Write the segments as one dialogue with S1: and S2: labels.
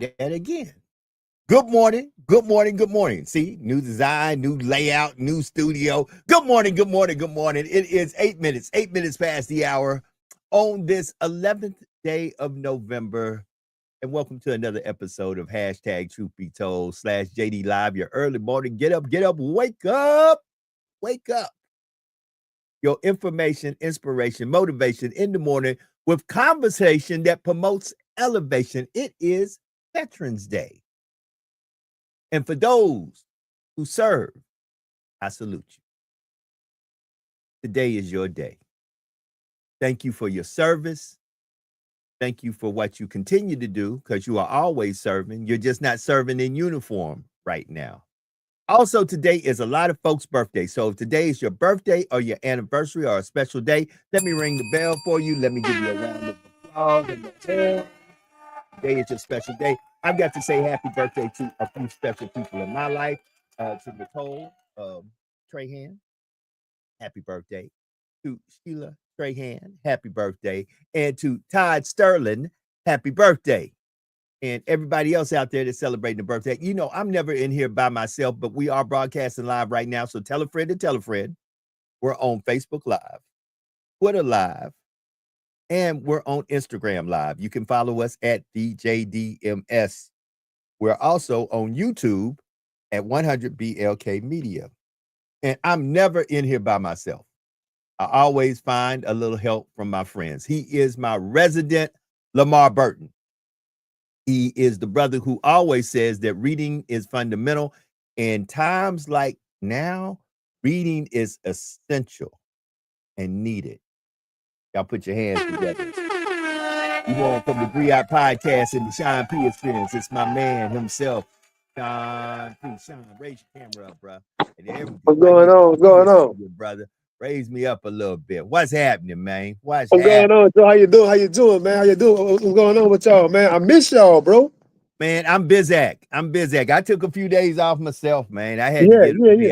S1: that again. Good morning, good morning, good morning. See, new design, new layout, new studio. Good morning, good morning, good morning. It is 8 minutes past the hour on this 11th day of November. And welcome to another episode of hashtag Truth Be Told / JD Live, your early morning. Get up, wake up, wake up. Your information, inspiration, motivation in the morning with conversation that promotes elevation. It is Veterans Day. And for those who serve, I salute you. Today is your day. Thank you for your service. Thank you for what you continue to do, because you are always serving. You're just not serving in uniform right now. Also, today is a lot of folks' birthday. So if today is your birthday or your anniversary or a special day, let me ring the bell for you. Let me give you a round of applause. Today is your special day. I've got to say happy birthday to a few special people in my life. To Nicole Trahan, happy birthday. To Sheila Trahan, happy birthday. And to Todd Sterling, happy birthday. And everybody else out there that's celebrating the birthday. You know, I'm never in here by myself, but we are broadcasting live right now. So tell a friend to tell a friend. We're on Facebook Live, Twitter Live, and we're on Instagram Live. You can follow us at DJDMS. We're also on YouTube at 100 BLK Media. And I'm never in here by myself. I always find a little help from my friends. He is my resident Lamar Burton. He is the brother who always says that reading is fundamental. In times like now, reading is essential and needed. Y'all put your hands together. You know, from the Griot Podcast and the Sean P Experience, it's my man himself, Sean P. Sean, raise your camera up, bro.
S2: What's going on? What's going on?
S1: Brother, raise me up a little bit. What's happening, man? What's
S2: going on, Joe? How you doing? How you doing, man? How you doing? What's going on with y'all, man? I miss y'all, bro.
S1: Man, I'm busy. I took a few days off myself, man. I had to get away.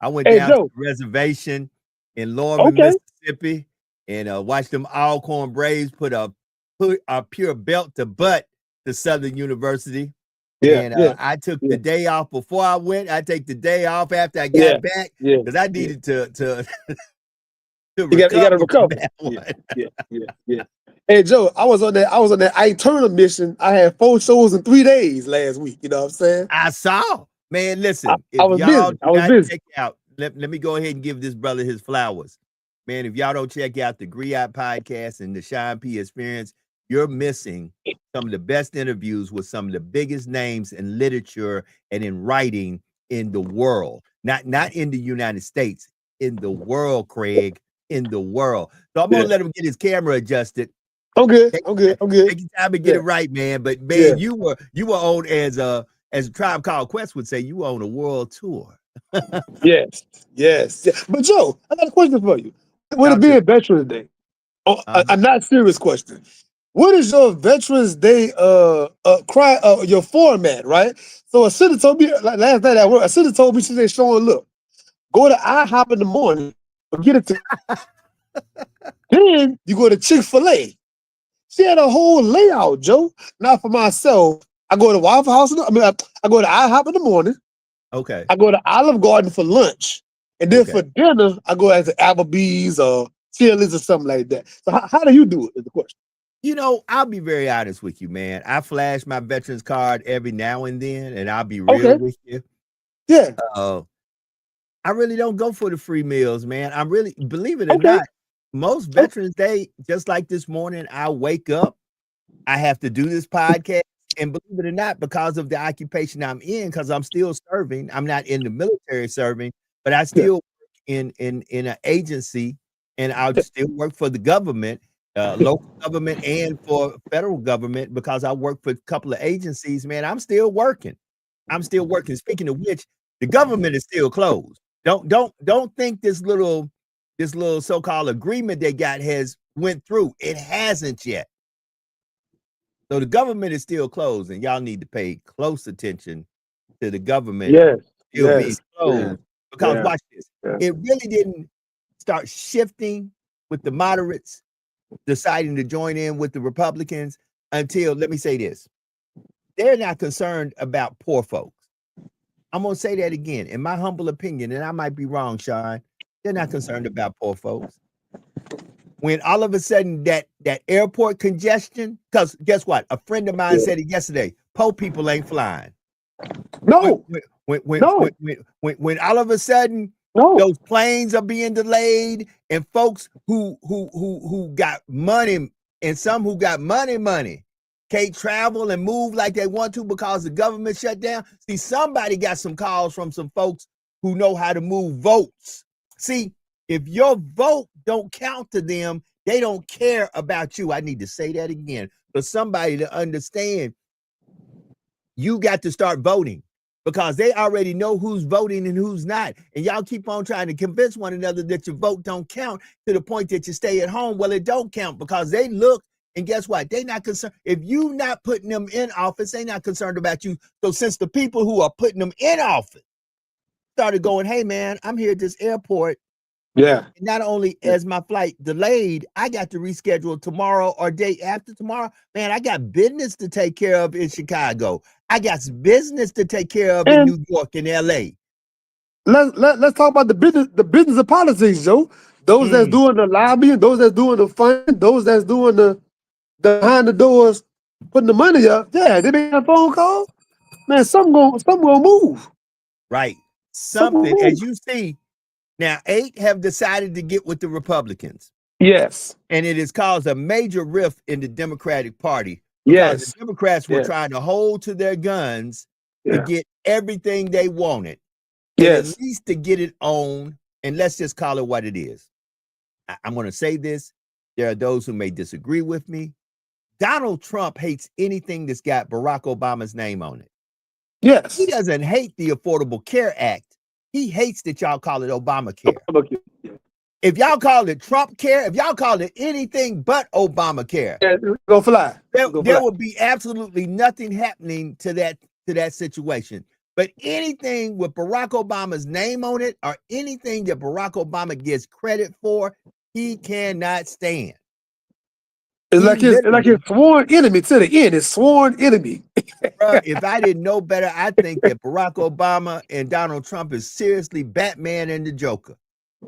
S1: I went down to the reservation in Lorman, Mississippi, and watched them Alcorn Braves put a pure belt to butt to Southern University. I took the day off before I went. I take the day off after I got back because I needed to
S2: you gotta recover. Yeah. Hey Joe, I was on that iTurner mission. I had 4 shows in 3 days last week. You know what I'm saying?
S1: I saw. Man, listen,
S2: I was busy.
S1: Check out, let me go ahead and give this brother his flowers. Man, if y'all don't check out the Griot Podcast and the Sean P Experience, you're missing some of the best interviews with some of the biggest names in literature and in writing in the world. Not in the United States, in the world, Craig, in the world. So I'm gonna let him get his camera adjusted.
S2: I'm good.
S1: Take your time to get it right, man. But man, you were on, as a Tribe Called Quest would say, you were on a world tour.
S2: Yes. But Joe, I got a question for you. Would it be a Veterans Day? A not serious question. What is your Veterans Day your format, right? So a sister told me last night at work, she said, Sean, look, go to IHOP in the morning, get it to then you go to Chick-fil-A. She had a whole layout, Joe. Now for myself, I go to Waffle House. I go to IHOP in the morning.
S1: Okay.
S2: I go to Olive Garden for lunch. And then for dinner, I go to Applebee's or Chili's or something like that. So how do you do it is the question.
S1: You know, I'll be very honest with you, man. I flash my veterans card every now and then, and I'll be real with you.
S2: Yeah.
S1: I really don't go for the free meals, man. I really, believe it or not, most Veterans Day, just like this morning, I wake up, I have to do this podcast, and believe it or not, because of the occupation I'm in, because I'm still serving, I'm not in the military serving, but I still work in an agency, and I'll still work for the government, local government, and for federal government, because I work for a couple of agencies. Man, I'm still working. Speaking of which, the government is still closed. Don't think this little so-called agreement they got has went through. It hasn't yet. So the government is still closed, and y'all need to pay close attention to the government still being closed. Because watch this. It really didn't start shifting with the moderates deciding to join in with the Republicans until, let me say this, they're not concerned about poor folks. I'm gonna say that again. In my humble opinion, and I might be wrong, Sean, they're not concerned about poor folks. When all of a sudden that airport congestion, because guess what? A friend of mine said it yesterday. Poor people ain't flying.
S2: No.
S1: When all of a sudden those planes are being delayed, and folks who got money, and some who got money can't travel and move like they want to because the government shut down. See, somebody got some calls from some folks who know how to move votes. See, if your vote don't count to them, they don't care about you. I need to say that again for somebody to understand. You got to start voting, because they already know who's voting and who's not. And y'all keep on trying to convince one another that your vote don't count to the point that you stay at home. Well, it don't count, because they look, and guess what? They not concerned. If you not putting them in office, they not concerned about you. So since the people who are putting them in office started going, hey man, I'm here at this airport.
S2: Yeah.
S1: And not only is my flight delayed, I got to reschedule tomorrow or day after tomorrow. Man, I got business to take care of in Chicago. I got business to take care of in New York and LA.
S2: Let's talk about the business of politics, Joe. Those that's doing the lobbying, those that's doing the funding, those that's doing the behind the doors, putting the money up. Yeah, they make a phone call. Man, something gonna move.
S1: Right. Something, as you see, now 8 have decided to get with the Republicans.
S2: Yes.
S1: And it has caused a major rift in the Democratic Party.
S2: Yes.
S1: The Democrats were trying to hold to their guns to get everything they wanted.
S2: Yes.
S1: At least to get it on, and let's just call it what it is. I'm going to say this. There are those who may disagree with me. Donald Trump hates anything that's got Barack Obama's name on it.
S2: Yes.
S1: He doesn't hate the Affordable Care Act. He hates that y'all call it Obamacare. If y'all call it Trump care, if y'all call it anything but Obamacare,
S2: go fly.
S1: There will be absolutely nothing happening to that situation. But anything with Barack Obama's name on it, or anything that Barack Obama gets credit for, he cannot stand.
S2: It's like his sworn enemy to the end. His sworn enemy.
S1: Bruh, if I didn't know better, I think that Barack Obama and Donald Trump is seriously Batman and the Joker.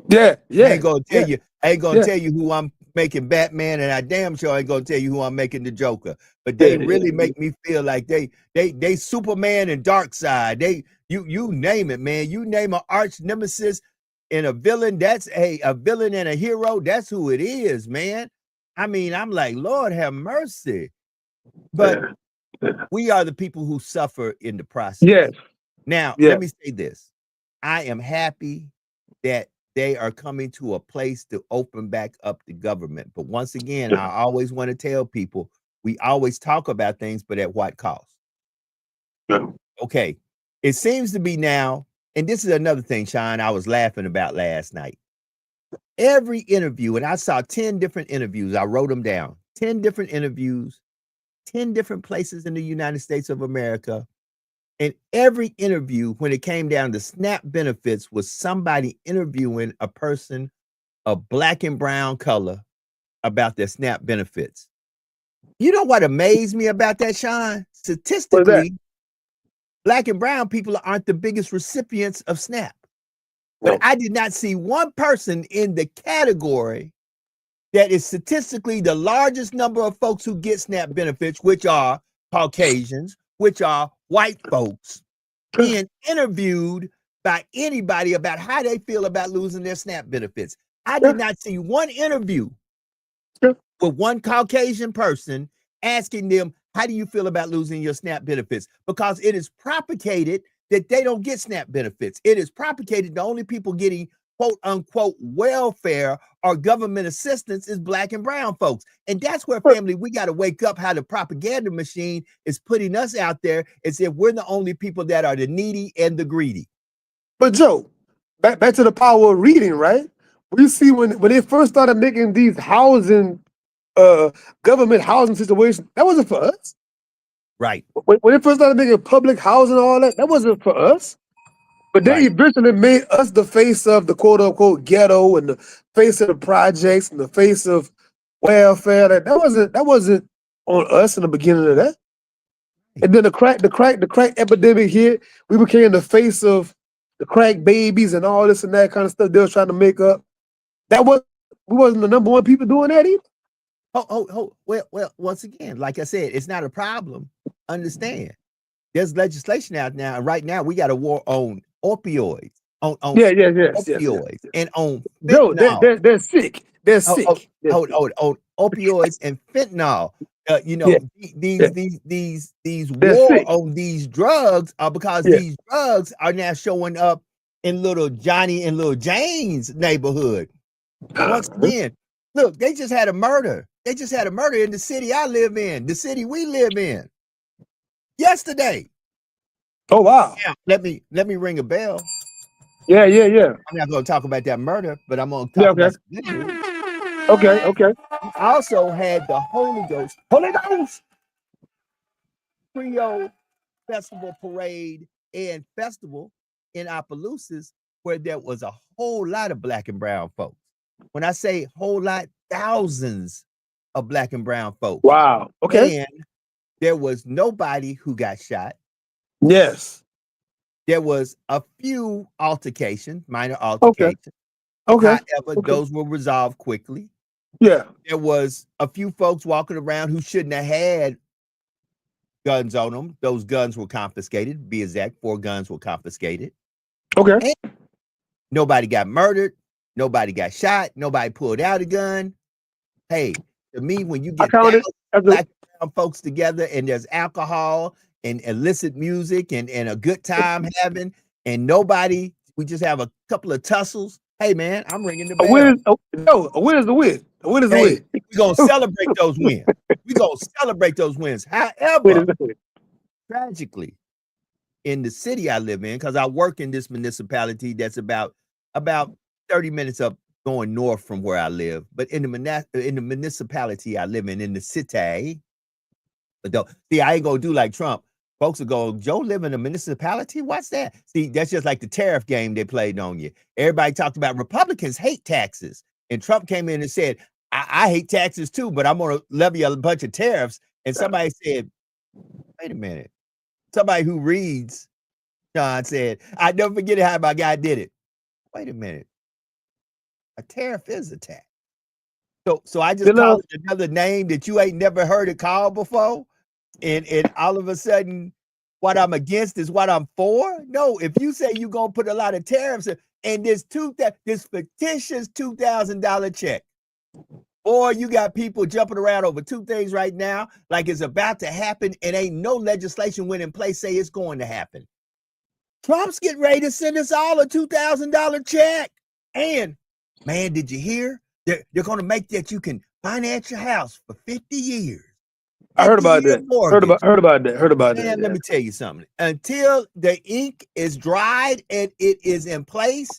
S2: Yeah.
S1: I ain't gonna tell you. I ain't gonna tell you who I'm making Batman, and I damn sure ain't gonna tell you who I'm making the Joker. But they really make me feel like they Superman and Darkseid. You name it, man. You name an arch nemesis and a villain. That's a villain and a hero. That's who it is, man. I mean, I'm like, Lord have mercy. But we are the people who suffer in the process.
S2: Yes.
S1: Now, let me say this. I am happy that they are coming to a place to open back up the government. But once again, I always want to tell people, we always talk about things, but at what cost? Okay. It seems to be now, and this is another thing, Sean, I was laughing about last night. Every interview, and I saw 10 different interviews. I wrote them down. 10 different interviews, 10 different places in the United States of America. And every interview, when it came down to SNAP benefits, was somebody interviewing a person of black and brown color about their SNAP benefits. You know what amazed me about that, Sean? Statistically, black and brown people aren't the biggest recipients of SNAP. But I did not see one person in the category that is statistically the largest number of folks who get SNAP benefits, which are Caucasians, which are white folks, being interviewed by anybody about how they feel about losing their SNAP benefits. I did not see one interview with one Caucasian person asking them, how do you feel about losing your SNAP benefits? Because it is propagated that they don't get SNAP benefits. It is propagated the only people getting quote unquote welfare or government assistance is black and brown folks. And that's where, family, we got to wake up how the propaganda machine is putting us out there as if we're the only people that are the needy and the greedy.
S2: But Joe, back to the power of reading, right? We see when they first started making these housing, government housing situations, that wasn't for us.
S1: Right.
S2: When they first started making public housing and all that wasn't for us. But they eventually made us the face of the quote unquote ghetto and the face of the projects and the face of welfare. That wasn't on us in the beginning of that. And then the crack epidemic hit. We became the face of the crack babies and all this and that kind of stuff they was trying to make up. We wasn't the number one people doing that either.
S1: Well, once again, like I said, it's not a problem. Understand. There's legislation out now. Right now, we got a war on opioids. On opioids and on
S2: fentanyl. No, they're sick. They're sick.
S1: On opioids and fentanyl. These war sick. On these drugs are because these drugs are now showing up in little Johnny and little Jane's neighborhood. Once again, look, they just had a murder. They just had a murder in the city I live in, the city we live in, yesterday.
S2: Oh wow!
S1: Now, let me ring a bell.
S2: Yeah.
S1: I'm not going to talk about that murder, but I'm going to talk about
S2: Okay.
S1: I also had the Holy Ghost Trio Festival Parade and Festival in Opelousas, where there was a whole lot of Black and brown folks. When I say whole lot, thousands of Black and brown folks.
S2: Wow. Okay.
S1: And there was nobody who got shot.
S2: Yes.
S1: There was a few altercations, minor altercations.
S2: Okay.
S1: However, those were resolved quickly.
S2: Yeah.
S1: There was a few folks walking around who shouldn't have had guns on them. Those guns were confiscated. Be exact, 4 guns were confiscated.
S2: Okay.
S1: And nobody got murdered. Nobody got shot. Nobody pulled out a gun. Hey, to me, when you get Black and brown folks together and there's alcohol and illicit music and a good time having, and we just have a couple of tussles. Hey man, I'm ringing the bell.
S2: A win is the win. A win is the win.
S1: We're gonna celebrate those wins. We're gonna celebrate those wins. However, tragically, in the city I live in, because I work in this municipality that's about 30 minutes up going north from where I live, but in the municipality I live in the city. But see, I ain't gonna do like Trump. Folks will go, Joe live in a municipality? What's that? See, that's just like the tariff game they played on you. Everybody talked about Republicans hate taxes. And Trump came in and said, I hate taxes too, but I'm going to levy a bunch of tariffs. And somebody said, wait a minute. Somebody who reads, John said, I never forget how my guy did it. Wait a minute. A tariff is a tax. So I just called it another name that you ain't never heard it called before. And all of a sudden, what I'm against is what I'm for. No, if you say you're gonna put a lot of tariffs and this fictitious $2,000 check, or you got people jumping around over 2 things right now, like it's about to happen, and ain't no legislation went in place say it's going to happen. Trump's getting ready to send us all a $2,000 check. And man, did you hear? They're gonna make that you can finance your house for 50 years.
S2: I heard about that. Heard about that.
S1: Let me tell you something. Until the ink is dried and it is in place,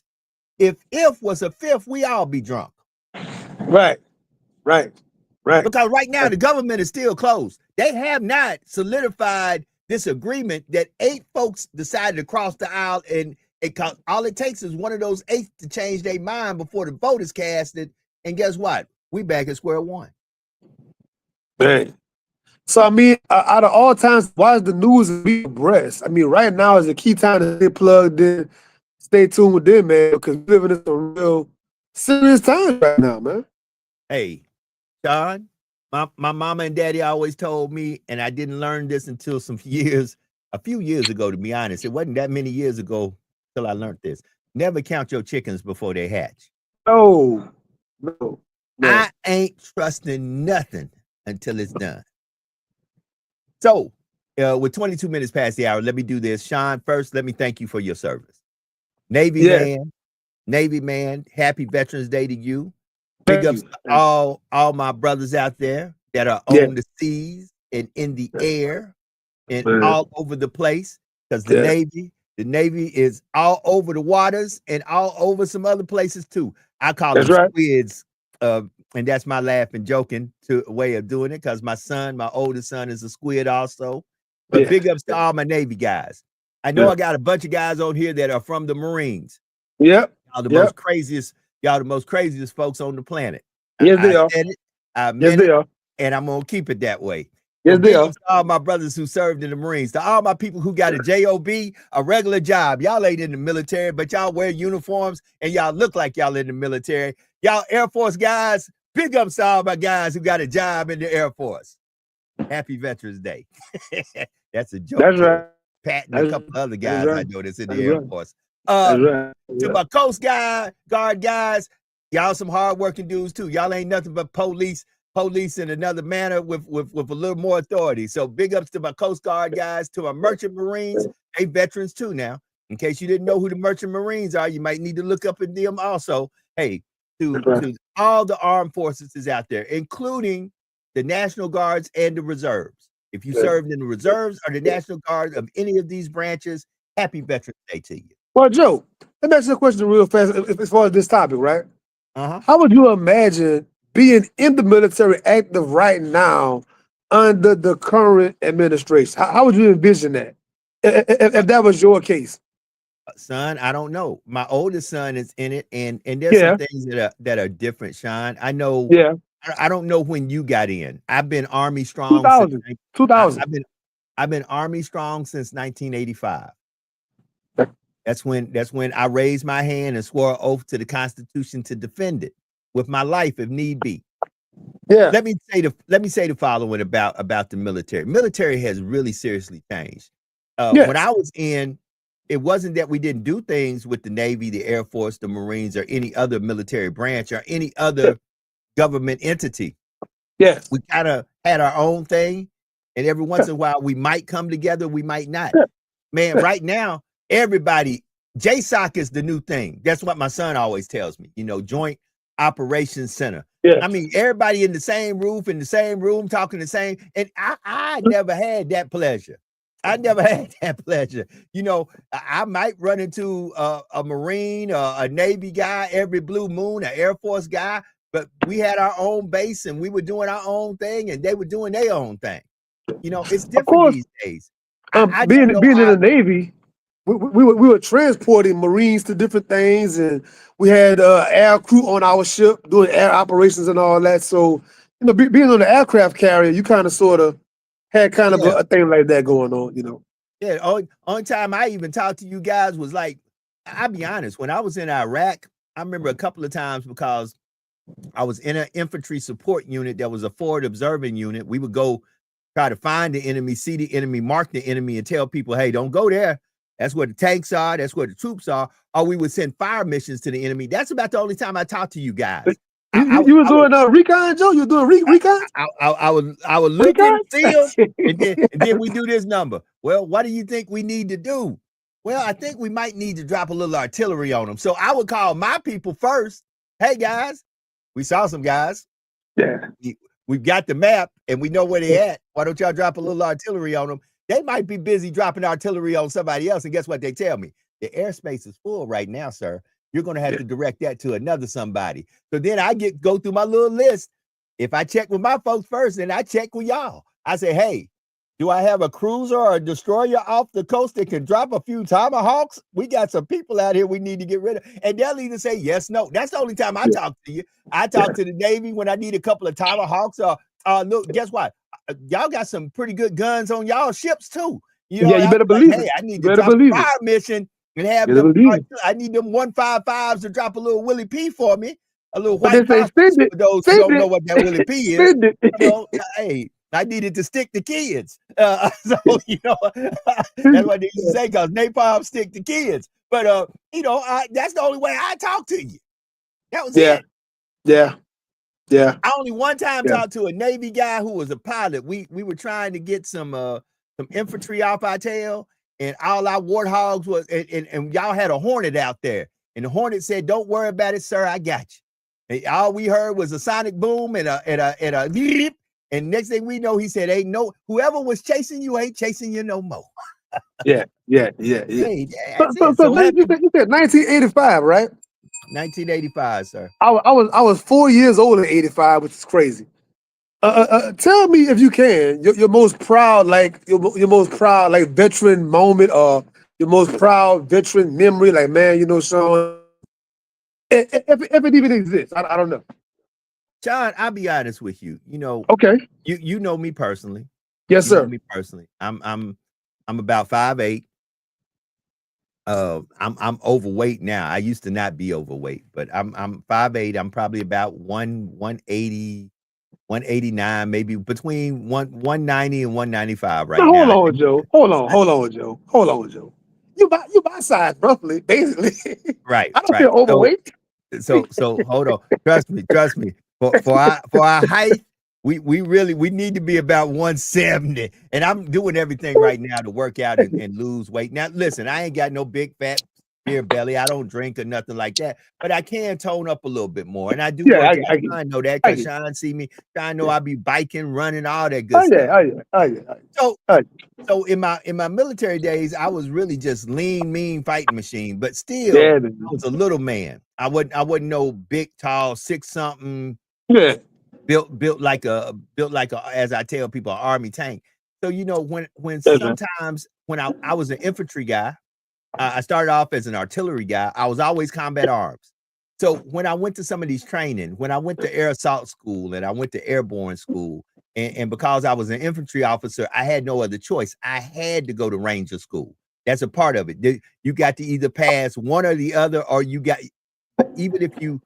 S1: if was a fifth, we all be drunk.
S2: Right.
S1: Because right now the government is still closed. They have not solidified this agreement that 8 folks decided to cross the aisle, and all it takes is one of those 8 to change their mind before the vote is casted. And guess what? We back at square one.
S2: Man. So, I mean, out of all times, why is the news be abreast? I mean, right now is a key time to stay plugged in, stay tuned with them, man, because we're living in some real serious times right now, man.
S1: Hey, John, my mama and daddy always told me, and I didn't learn this until a few years ago, to be honest. It wasn't that many years ago till I learned this. Never count your chickens before they hatch.
S2: No.
S1: I ain't trusting nothing until it's done. So, with 22 minutes past the hour, let me do this. Sean, first, let me thank you for your service. Navy man, happy Veterans Day to you. Big ups to all my brothers out there that are on the seas and in the air and all over the place, because the Navy is all over the waters and all over some other places too. I call them squids, and that's my laughing, joking way of doing it, because my oldest son is a squid also. But big ups to all my Navy guys. I know I got a bunch of guys on here that are from the Marines.
S2: Yep.
S1: Y'all the most craziest folks on the planet.
S2: Yes, they are.
S1: I meant it, and I'm gonna keep it that way.
S2: Yes, they
S1: big
S2: are.
S1: ups to all my brothers who served in the Marines, to all my people who got a job, a regular job. Y'all ain't in the military, but y'all wear uniforms and y'all look like y'all in the military. Y'all Air Force guys, big ups to all my guys who got a job in the Air Force. Happy Veterans Day. That's a joke.
S2: That's right.
S1: Pat and a couple other guys I know that's in the Air Force.
S2: That's right.
S1: To my Coast Guard guys, y'all some hardworking dudes too. Y'all ain't nothing but police in another manner with a little more authority. So big ups to my Coast Guard guys, to my Merchant Marines, they veterans too now. In case you didn't know who the Merchant Marines are, you might need to look up at them also. Hey, to all the armed forces is out there, including the National Guards and the reserves. If you served in the reserves or the National Guard of any of these branches, happy Veterans Day to you.
S2: Well, Joe, let me ask you a question real fast as far as this topic, right?
S1: Uh-huh.
S2: How would you imagine being in the military active right now under the current administration? How would you envision that if that was your case?
S1: Son, I don't know. My oldest son is in it, and there's some things that are different, Sean. I know.
S2: Yeah.
S1: I don't know when you got in. I've been Army strong.
S2: 2000.
S1: I've been Army strong since 1985. That's when I raised my hand and swore an oath to the Constitution to defend it with my life if need be.
S2: Yeah.
S1: Let me say the following about the military. Military has really seriously changed. When I was in, it wasn't that we didn't do things with the Navy, the Air Force, the Marines, or any other military branch or any other government entity.
S2: Yes.
S1: We kind of had our own thing, and every once in a while we might come together, we might not. Man, right now, everybody, JSOC is the new thing. That's what my son always tells me, Joint Operations Center.
S2: Yeah.
S1: I mean, everybody in the same roof, in the same room, talking the same, and I never had that pleasure. I never had that pleasure. I might run into a Marine or a Navy guy every blue moon, an Air Force guy, but we had our own base and we were doing our own thing and they were doing their own thing. It's different these days.
S2: Being in the Navy, we were transporting Marines to different things, and we had air crew on our ship doing air operations and all that. So, being on the aircraft carrier, you kind of sort of had kind of a thing like that going on,
S1: Yeah, only time I even talked to you guys was like, I'll be honest, when I was in Iraq, I remember a couple of times because I was in an infantry support unit that was a forward observing unit. We would go try to find the enemy, see the enemy, mark the enemy, and tell people, hey, don't go there. That's where the tanks are. That's where the troops are. Or we would send fire missions to the enemy. That's about the only time I talked to you guys.
S2: You were doing recon, Joe? You were doing recon?
S1: I would look and feel, and then we do this number. Well, what do you think we need to do? Well, I think we might need to drop a little artillery on them. So I would call my people first. Hey, guys, we saw some guys.
S2: Yeah.
S1: We've got the map, and we know where they're at. Why don't y'all drop a little artillery on them? They might be busy dropping artillery on somebody else, and guess what they tell me? The airspace is full right now, sir. You're going to have to direct that to another somebody. So then I go through my little list. If I check with my folks first, then I check with y'all. I say, hey, do I have a cruiser or a destroyer off the coast that can drop a few Tomahawks? We got some people out here we need to get rid of. And they'll either say yes, no. That's the only time I talk to you. I talk to the Navy when I need a couple of Tomahawks. Look, guess what? Y'all got some pretty good guns on y'all ships too.
S2: You better believe it.
S1: Hey, I need to drop a fire mission and have them. I need them 155s to drop a little Willie P for me, a little white phosphorus for those who don't know what that Willie P is. Hey, I needed to stick the kids. So that's what they used to say, because napalm stick the kids. But that's the only way I talk to you. That was it.
S2: Yeah.
S1: I only one time talked to a Navy guy who was a pilot. We were trying to get some infantry off our tail. And all our warthogs was, and y'all had a Hornet out there. And the Hornet said, don't worry about it, sir, I got you. And all we heard was a sonic boom and a beep. And next thing we know, he said, ain't no, whoever was chasing you ain't chasing you no more.
S2: Yeah.
S1: Hey,
S2: so you said 1985, right?
S1: 1985, sir.
S2: I was 4 years old in 85, which is crazy. Tell me, if you can, your most proud, veteran moment, or your most proud veteran memory, like, man, Sean, if it even exists. I don't know.
S1: John, I'll be honest with you.
S2: Okay.
S1: You know me personally.
S2: Yes,
S1: You know
S2: sir.
S1: me personally. I'm about 5'8". I'm overweight now. I used to not be overweight, but I'm 5'8". I'm probably about 180, 189, maybe between 190 and 195
S2: Now,
S1: right
S2: hold
S1: now.
S2: on, Joe. Hold on, Joe. You my size, roughly, basically.
S1: Right,
S2: I don't
S1: right.
S2: feel overweight.
S1: So hold on. Trust me. For our height, we need to be about 170. And I'm doing everything right now to work out and lose weight. Now listen, I ain't got no big fat beer belly. I don't drink or nothing like that, but I can tone up a little bit more. And I do
S2: Yeah,
S1: work
S2: I
S1: out.
S2: get it.
S1: Sean know that
S2: I
S1: because
S2: get it.
S1: Sean see me. Sean know I be biking, running, all that good
S2: Oh yeah,
S1: stuff.
S2: oh yeah, oh yeah.
S1: So
S2: Oh,
S1: so in my military days, I was really just lean, mean fighting machine, but still
S2: yeah,
S1: I was a little man. I wasn't no big, tall, 6 something,
S2: yeah.
S1: built like a, as I tell people, an army tank. So when
S2: Yes, man.
S1: sometimes when I was an infantry guy, I started off as an artillery guy. I was always combat arms. So when I went to some of these training, when I went to air assault school and I went to airborne school, and because I was an infantry officer, I had no other choice. I had to go to Ranger school. That's a part of it. You got to either pass one or the other, or even if you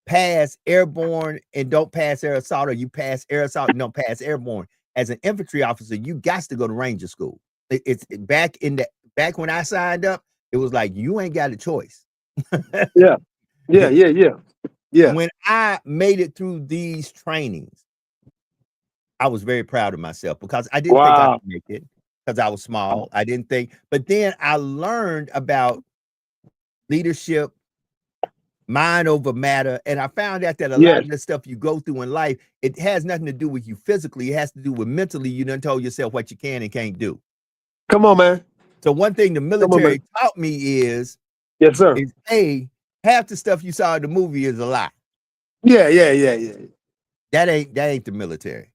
S1: pass airborne and don't pass air assault, or you pass air assault and don't pass airborne, as an infantry officer, you got to go to Ranger school. It's back when I signed up, it was like you ain't got a choice.
S2: Yeah, yeah.
S1: When I made it through these trainings, I was very proud of myself because I didn't think I
S2: Wow.
S1: could make it because I was small. I didn't think, but then I learned about leadership, mind over matter, and I found out that a lot
S2: Yes.
S1: of the stuff you go through in life, it has nothing to do with you physically. It has to do with mentally. You done told yourself what you can and can't do.
S2: Come on, man.
S1: So one thing the
S2: Come on,
S1: military
S2: man.
S1: taught me is
S2: Yes, sir.
S1: half the stuff you saw in the movie is a lie.
S2: Yeah.
S1: That ain't the military.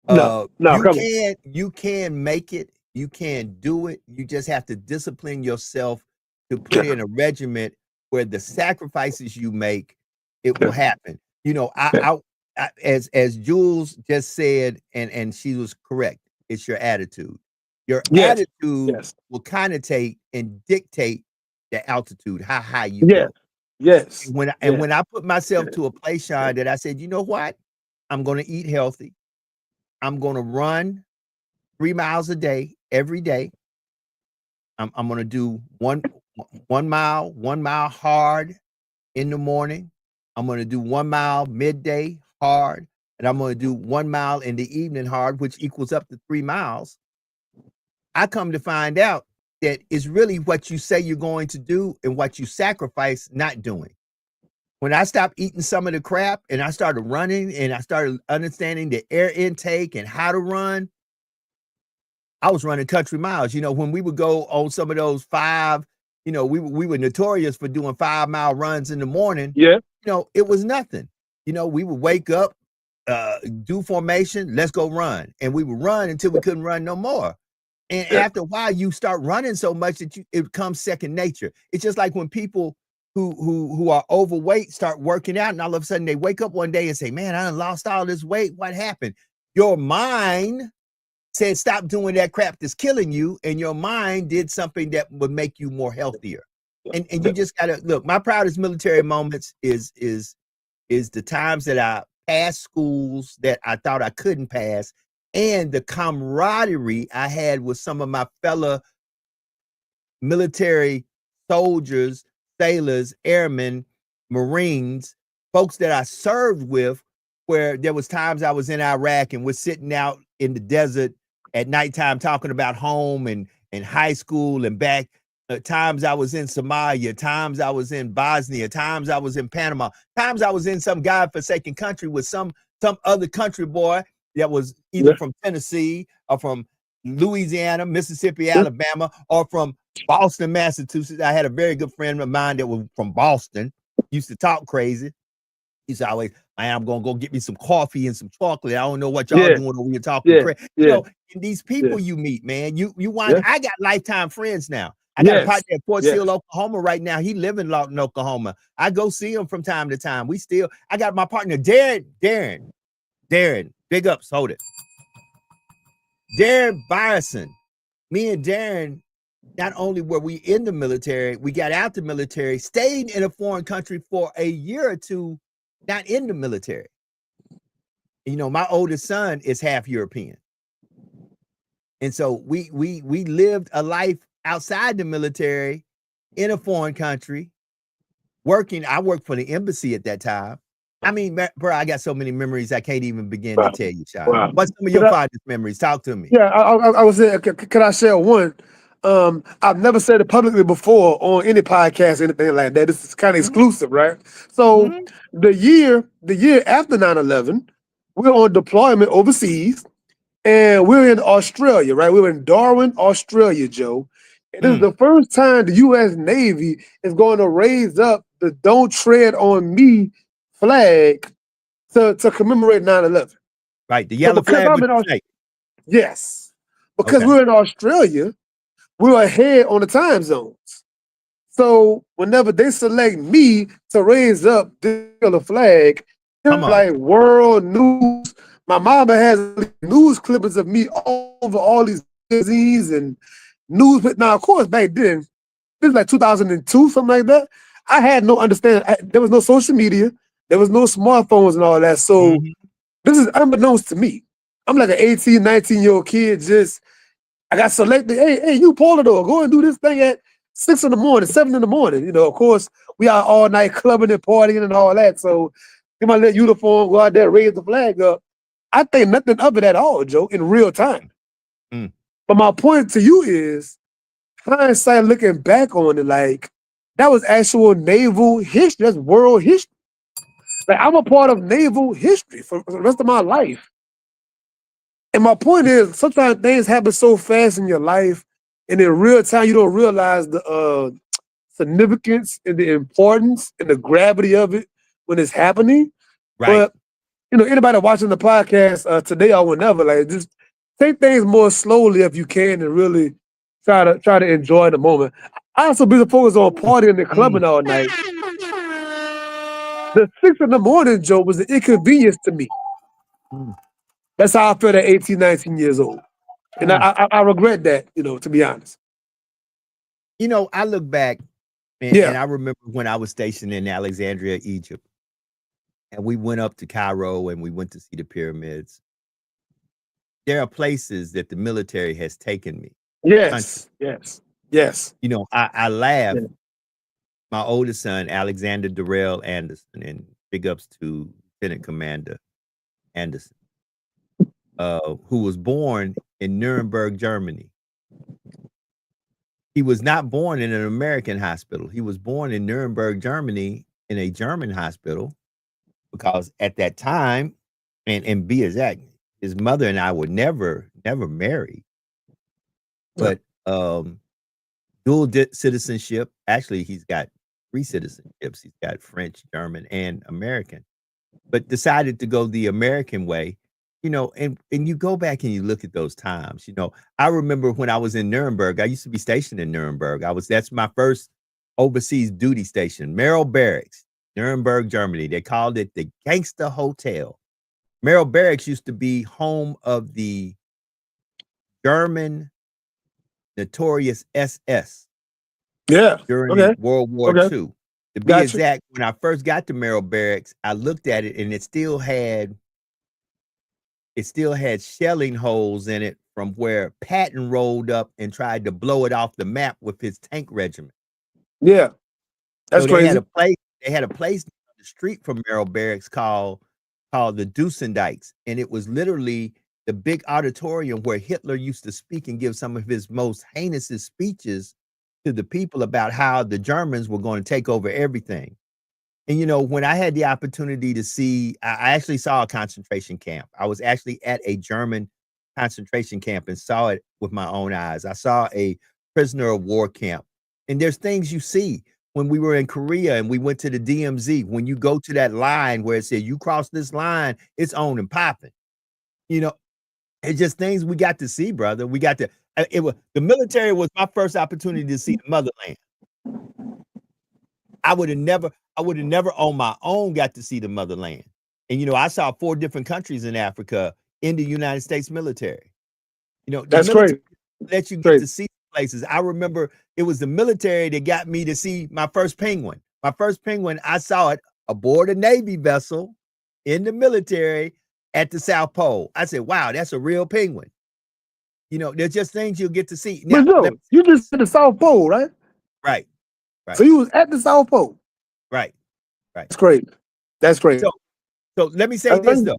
S2: No,
S1: You
S2: come on.
S1: can make it. You can do it. You just have to discipline yourself to put
S2: Yeah,
S1: in a regiment where the sacrifices you make, it will
S2: yeah,
S1: happen.
S2: yeah.
S1: As Jules just said, and she was correct. It's your attitude. Your
S2: Yes,
S1: attitude
S2: yes,
S1: will connotate and dictate the altitude, how high you
S2: yes,
S1: go.
S2: yes,
S1: When I put myself to a place, Sean, that I said, you know what? I'm going to eat healthy. I'm going to run 3 miles a day every day. I'm going to do 1 mile hard in the morning. I'm going to do 1 mile midday hard, and I'm going to do 1 mile in the evening hard, which equals up to 3 miles. I come to find out that it's really what you say you're going to do and what you sacrifice not doing. When I stopped eating some of the crap and I started running and I started understanding the air intake and how to run, I was running country miles. When we would go on some of those we were notorious for doing 5 mile runs in the morning.
S2: yeah,
S1: It was nothing. We would wake up, do formation, let's go run. And we would run until we couldn't run no more. And
S2: yeah,
S1: after a while, you start running so much that it becomes second nature. It's just like when people who are overweight start working out, and all of a sudden they wake up one day and say, "Man, I done lost all this weight. What happened?" Your mind said, "Stop doing that crap that's killing you," and your mind did something that would make you more healthier. And you just gotta look. My proudest military moments is the times that I passed schools that I thought I couldn't pass, and the camaraderie I had with some of my fellow military soldiers, sailors, airmen, Marines, folks that I served with, where there was times I was in Iraq and we're sitting out in the desert at nighttime talking about home and high school and back. Times I was in Somalia, times I was in Bosnia, times I was in Panama, times I was in some godforsaken country with some other country boy that was either
S2: yeah,
S1: from Tennessee or from Louisiana, Mississippi,
S2: yeah,
S1: Alabama, or from Boston, Massachusetts. I had a very good friend of mine that was from Boston, used to talk crazy. He's always, "Man, I'm gonna go get me some coffee and some chocolate. I don't know what y'all
S2: yeah,
S1: doing over here talking
S2: yeah,
S1: crazy."
S2: yeah,
S1: And these
S2: yeah,
S1: people you meet, man, you want.
S2: yeah.
S1: I got lifetime friends now. I got a
S2: Yes,
S1: partner at Fort Sill,
S2: yes.
S1: Oklahoma right now. He live in Lawton, Oklahoma. I go see him from time to time. I got my partner, Darren, big ups, hold it. Darren Byerson, me and Darren, not only were we in the military, we got out the military, stayed in a foreign country for a year or two, not in the military. You know, my oldest son is half European. And so we lived a life outside the military in a foreign country, working. I worked for the embassy at that time. I mean, bro, I got so many memories I can't even begin to tell you, Sean.
S2: Wow.
S1: What's some of your fondest memories? Talk to me.
S2: Yeah, I was saying, can I share one? I've never said it publicly before on any podcast, anything like that. This is kind of exclusive, right? So the year after 9/11, we were on deployment overseas, and we're in Australia, right? We were in Darwin, Australia, Joe. And this is the first time the U.S. Navy is going to raise up the "Don't Tread on Me" flag to commemorate 9/11.
S1: Right, the yellow flag with the snake.
S2: Yes, because we're in Australia, we're ahead on the time zones. So whenever they select me to raise up the yellow flag, it's like world news. My mama has news clippings of me all over all these magazines and news. But now, of course, back then, this is like 2002, something like that. I had no understanding. There was no social media. There was no smartphones and all that. So this is unbeknownst to me. I'm like an 18, 19-year-old kid. I got selected. Hey, you Polador, go and do this thing at 6 in the morning, 7 in the morning. You know, of course, we are all night clubbing and partying and all that. So in my little uniform, go out there, raise the flag up. I think nothing of it at all, Joe, in real time. But my point to you is, hindsight looking back on it, like, that was actual naval history. That's world history. Like, I'm a part of naval history for the rest of my life. And my point is, sometimes things happen so fast in your life, and in real time, you don't realize the significance and the importance and the gravity of it when it's happening.
S1: Right.
S2: But, you know, anybody watching the podcast today or whenever, like, just take things more slowly if you can, and really try to enjoy the moment. I also be focused on partying and clubbing all night. The 6 in the morning, Joe, was an inconvenience to me. That's how I felt at 18, 19 years old. And I regret that, you know, to be honest.
S1: You know, I look back and I remember when I was stationed in Alexandria, Egypt, and we went up to Cairo and we went to see the pyramids. There are places that the military has taken me.
S2: Yes.
S1: You know, I laugh. Yeah. My oldest son, Alexander Darrell Anderson, and big ups to Lieutenant Commander Anderson, who was born in Nuremberg, Germany. He was not born in an American hospital. He was born in Nuremberg, Germany, in a German hospital, because at that time, and be exact, his mother and I were never married. But dual citizenship. Actually, he's got 3 citizenships. He's got French, German, and American. But decided to go the American way. You know, and you go back and you look at those times. You know, I remember when I was in Nuremberg. I used to be stationed in Nuremberg. That's my first overseas duty station. Merrill Barracks, Nuremberg, Germany. They called it the Gangster Hotel. Merrill Barracks used to be home of the German notorious SS. During World War II. To be exact, when I first got to Merrill Barracks, I looked at it and it still had shelling holes in it from where Patton rolled up and tried to blow it off the map with his tank regiment.
S2: Yeah. That's crazy.
S1: They had a place on the street from Merrill Barracks called the Dusendijks, and it was literally the big auditorium where Hitler used to speak and give some of his most heinous speeches to the people about how the Germans were going to take over everything. And, you know, when I had the opportunity to see, I actually saw a concentration camp. I was actually at a German concentration camp and saw it with my own eyes. I saw a prisoner of war camp. And there's things you see when we were in Korea and we went to the DMZ. When you go to that line where it said, you cross this line, it's on and popping. You know, it's just things we got to see, brother. We got to, the military was my first opportunity to see the motherland. I would have never on my own got to see the motherland. And, you know, I saw 4 different countries in Africa in the United States military. You know, the
S2: That's
S1: military
S2: crazy.
S1: let you get
S2: Crazy.
S1: to see places. I remember it was the military that got me to see my first penguin. My first penguin, I saw it aboard a Navy vessel in the military at the South Pole. I said, wow, that's a real penguin. You know, there's just things you'll get to see. Now,
S2: But Joe, you just at the South Pole, right?
S1: right, right.
S2: So you was at the South Pole.
S1: Right.
S2: That's crazy. That's crazy.
S1: So let me say this though.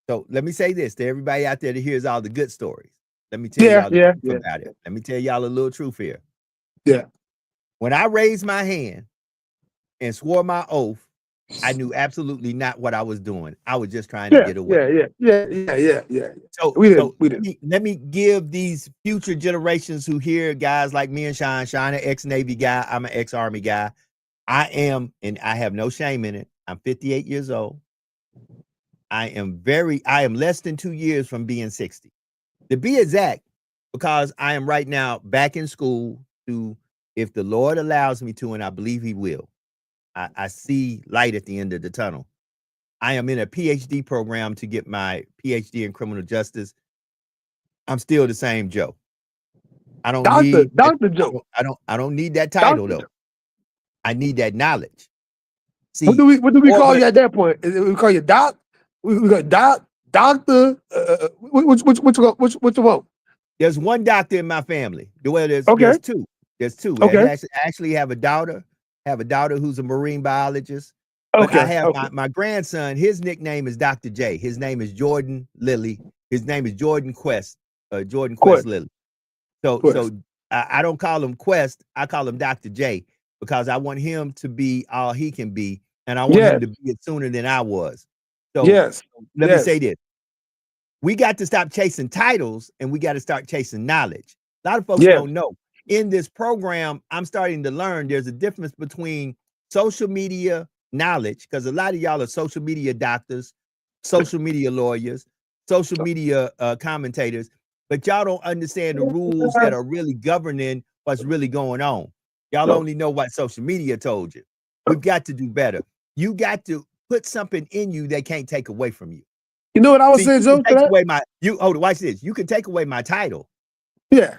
S1: So let me say this to everybody out there that hears all the good stories. Let me tell y'all the truth about it. Let me tell y'all a little truth here.
S2: Yeah.
S1: When I raised my hand and swore my oath, I knew absolutely not what I was doing. I was just trying to get away.
S2: Yeah.
S1: So
S2: We didn't.
S1: Let me give these future generations who hear guys like me and Sean an ex-Navy guy, I'm an ex-Army guy. I am, and I have no shame in it. I'm 58 years old. I am less than 2 years from being 60. To be exact, because I am right now back in school to, if the Lord allows me to, and I believe he will, I see light at the end of the tunnel. I am in a PhD program to get my PhD in criminal justice. I'm still the same Joe. I don't need
S2: Dr. Joe.
S1: I don't need that title though. I need that knowledge. See,
S2: what do we call you at that point? We call you doc. We got doctor. Which one?
S1: There's one doctor in my family. There's two. There's two.
S2: Okay.
S1: I actually have a daughter. Who's a marine biologist. But I have my grandson. His nickname is Dr. J. His name is Jordan Lilly. His name is Jordan Quest. Jordan Quest Lilly. So I don't call him Quest. I call him Dr. J because I want him to be all he can be, and I want him to be it sooner than I was. So let me say this. We got to stop chasing titles and we got to start chasing knowledge. A lot of folks don't know. In this program, I'm starting to learn there's a difference between social media knowledge, because a lot of y'all are social media doctors, social media lawyers, social media commentators, but y'all don't understand the rules that are really governing what's really going on. Y'all only know what social media told you. We've got to do better. You got to put something in you they can't take away from you.
S2: You know what I was saying, Joe?
S1: Watch this. You can take away my title.
S2: Yeah.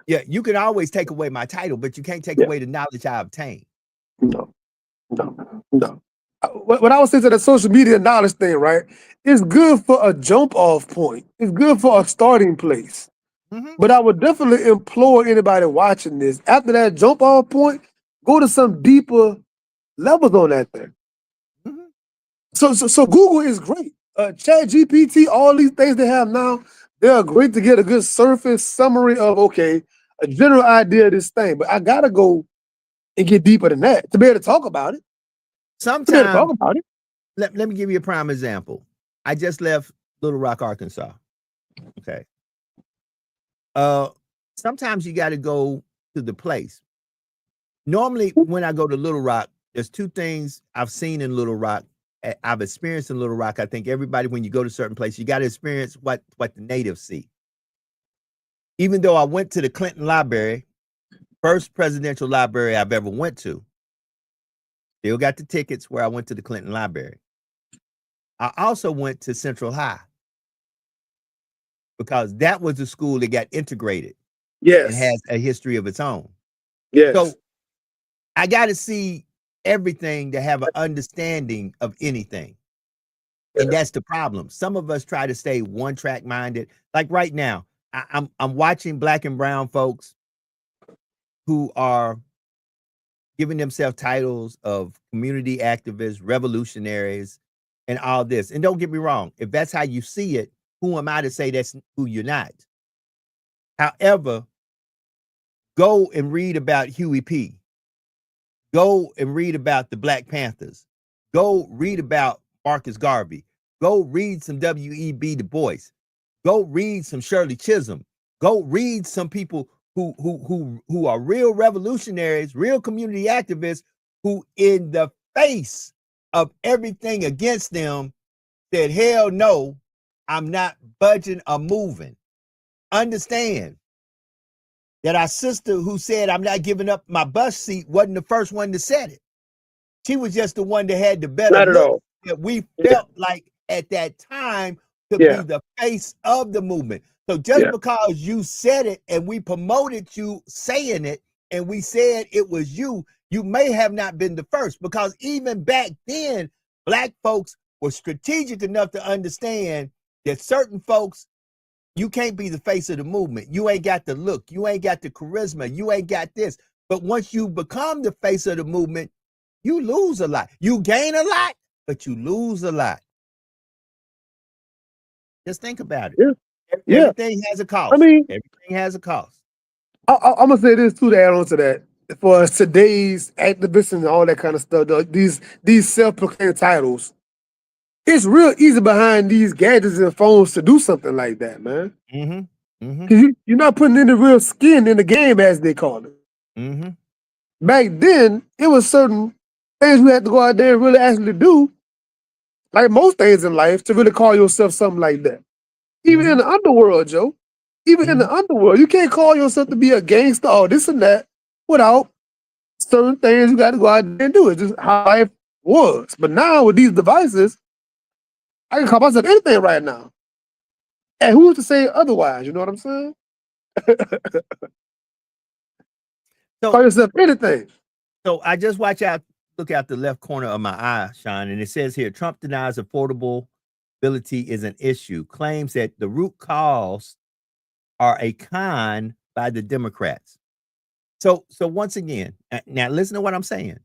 S1: You can always take away my title, but you can't take away the knowledge I obtained.
S2: No. What I was saying to the social media knowledge thing, right? It's good for a jump off point. It's good for a starting place. Mm-hmm. But I would definitely implore anybody watching this, after that jump off point, go to some deeper levels on that thing. Mm-hmm. So Google is great. ChatGPT, all these things they have now, they are great to get a good surface summary of, a general idea of this thing. But I gotta go and get deeper than that to be able to talk about it.
S1: Sometimes, let me give you a prime example. I just left Little Rock, Arkansas. Okay. Sometimes you got to go to the place. Normally, when I go to Little Rock, there's two things I've seen in Little Rock. I've experienced in Little Rock. I think everybody, when you go to a certain place, you got to experience what the natives see. Even though I went to the Clinton Library, first presidential library I've ever went to, still got the tickets where I went to the Clinton Library. I also went to Central High because that was the school that got integrated.
S2: Yes.
S1: And has a history of its own.
S2: Yes.
S1: So I got to see everything to have an understanding of anything. And that's the problem. Some of us try to stay one track minded. Like right now, I'm watching Black and brown folks who are giving themselves titles of community activists, revolutionaries, and all this. And don't get me wrong, if that's how you see it, who am I to say that's who you're not? However, go and read about Huey P. Go and read about the Black Panthers. Go read about Marcus Garvey. Go read some W.E.B. Du Bois. Go read some Shirley Chisholm. Go read some people who are real revolutionaries, real community activists, who in the face of everything against them said, hell no, I'm not budging or moving. Understand that our sister who said, I'm not giving up my bus seat, wasn't the first one to say it. She was just the one that had the better look that we felt like at that time to be the face of the movement. So just because you said it and we promoted you saying it and we said it was you, you may have not been the first, because even back then, Black folks were strategic enough to understand that certain folks, you can't be the face of the movement. You ain't got the look. You ain't got the charisma. You ain't got this. But once you become the face of the movement, you lose a lot. You gain a lot, but you lose a lot. Just think about it.
S2: Yeah.
S1: Everything has a cost.
S2: I mean,
S1: everything has a cost.
S2: I'm gonna say this too to add on to that. For today's activists and all that kind of stuff, these self-proclaimed titles, it's real easy behind these gadgets and phones to do something like that, man. Because you're not putting any real skin in the game, as they call it. Back then, it was certain things you had to go out there and really actually do, like most things in life, to really call yourself something like that. Even in the underworld, Joe. Even in the underworld, you can't call yourself to be a gangster or this and that without certain things you got to go out there and do. It's just how life was. But now with these devices, I can call myself anything right now. And who's to say otherwise? You know what I'm saying? So, call yourself anything.
S1: So I just look out the left corner of my eye, Sean, and it says here, Trump denies affordability is an issue, claims that the root cause are a con by the Democrats. So once again, now listen to what I'm saying.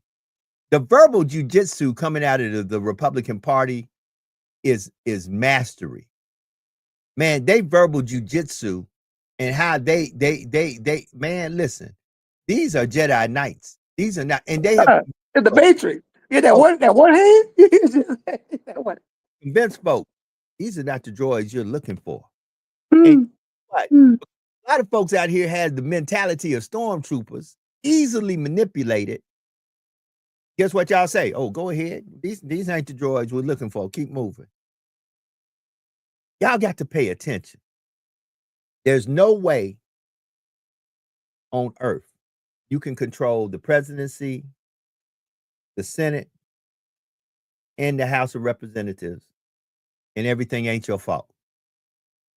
S1: The verbal jujitsu coming out of the Republican Party is mastery. Man, they verbal jujitsu and how they man, listen, these are Jedi Knights. These are not, and they have
S2: in the Matrix. Yeah, that one hand. That one.
S1: Convince folks, these are not the droids you're looking for. And a lot of folks out here had the mentality of stormtroopers, easily manipulated. Guess what y'all say? Oh, go ahead. These ain't the droids we're looking for. Keep moving. Y'all got to pay attention. There's no way on earth you can control the presidency, the Senate, and the House of Representatives, and everything ain't your fault.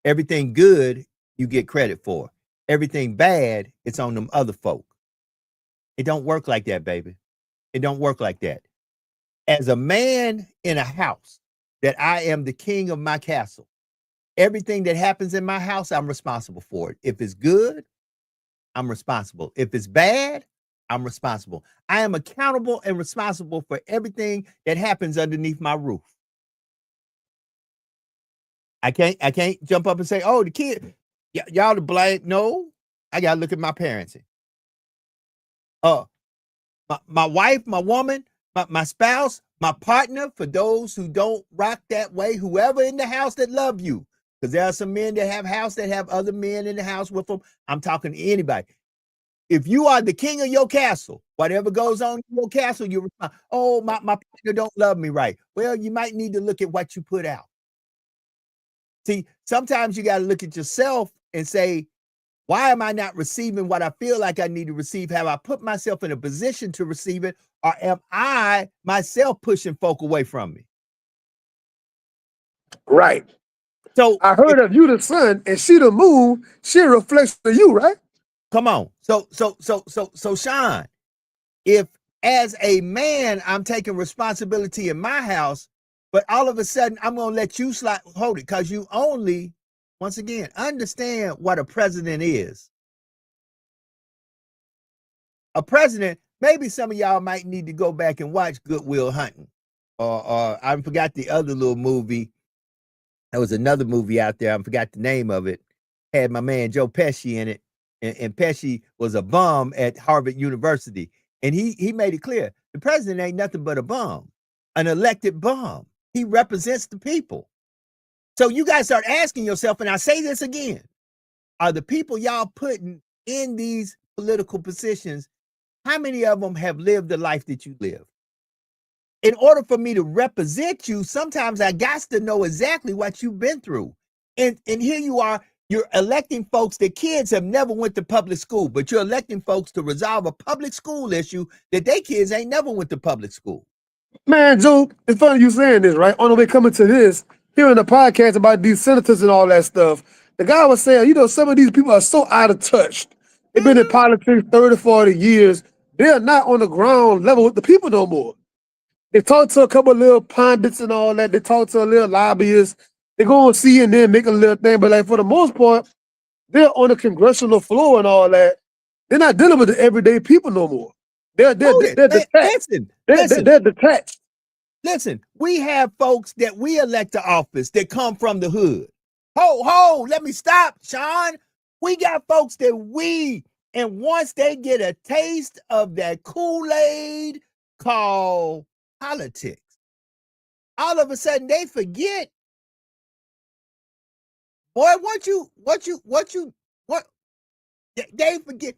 S1: Everything good, you get credit for. Everything bad, it's on them other folk. It don't work like that, baby. It don't work like that. As a man in a house, that I am the king of my castle. Everything that happens in my house, I'm responsible for it. If it's good, I'm responsible. If it's bad, I'm responsible. I am accountable and responsible for everything that happens underneath my roof. I can't jump up and say, oh, the kid, y'all the blame. No, I gotta look at my parenting. My wife, my woman, my spouse, my partner, for those who don't rock that way, whoever in the house that love you, because there are some men that have house that have other men in the house with them. I'm talking to anybody. If you are the king of your castle, whatever goes on in your castle, you respond, oh, my partner don't love me right. Well, you might need to look at what you put out. See, sometimes you got to look at yourself and say, why am I not receiving what I feel like I need to receive? Have I put myself in a position to receive it? Or am I myself pushing folk away from me?
S2: Right.
S1: So
S2: I heard of you the sun and she the moon, she reflects to you, right?
S1: Come on. So Sean, if as a man, I'm taking responsibility in my house, but all of a sudden I'm going to let you hold it because you only, once again, understand what a president is. A president, maybe some of y'all might need to go back and watch Good Will Hunting. Or I forgot the other little movie. There was another movie out there. I forgot the name of it. Had my man Joe Pesci in it. And Pesci was a bum at Harvard University. And he made it clear, the president ain't nothing but a bum, an elected bum. He represents the people. So you guys start asking yourself, and I say this again, are the people y'all putting in these political positions, how many of them have lived the life that you live? In order for me to represent you, sometimes I got to know exactly what you've been through. And here you are, you're electing folks that kids have never went to public school, but you're electing folks to resolve a public school issue that their kids ain't never went to public school.
S2: Man, Joe, it's funny you saying this, right? On the way coming to this, hearing the podcast about these senators and all that stuff, the guy was saying, some of these people are so out of touch. They've been in politics 30, 40 years. They're not on the ground level with the people no more. They talk to a couple of little pundits and all that. They talk to a little lobbyists. They go on CNN, make a little thing. But like for the most part, they're on the congressional floor and all that. They're not dealing with the everyday people no more. They're detached. They're detached.
S1: Listen, we have folks that we elect to office that come from the hood. Ho, let me stop, Sean. We got folks that and once they get a taste of that Kool-Aid called politics, all of a sudden they forget. Boy, they forget.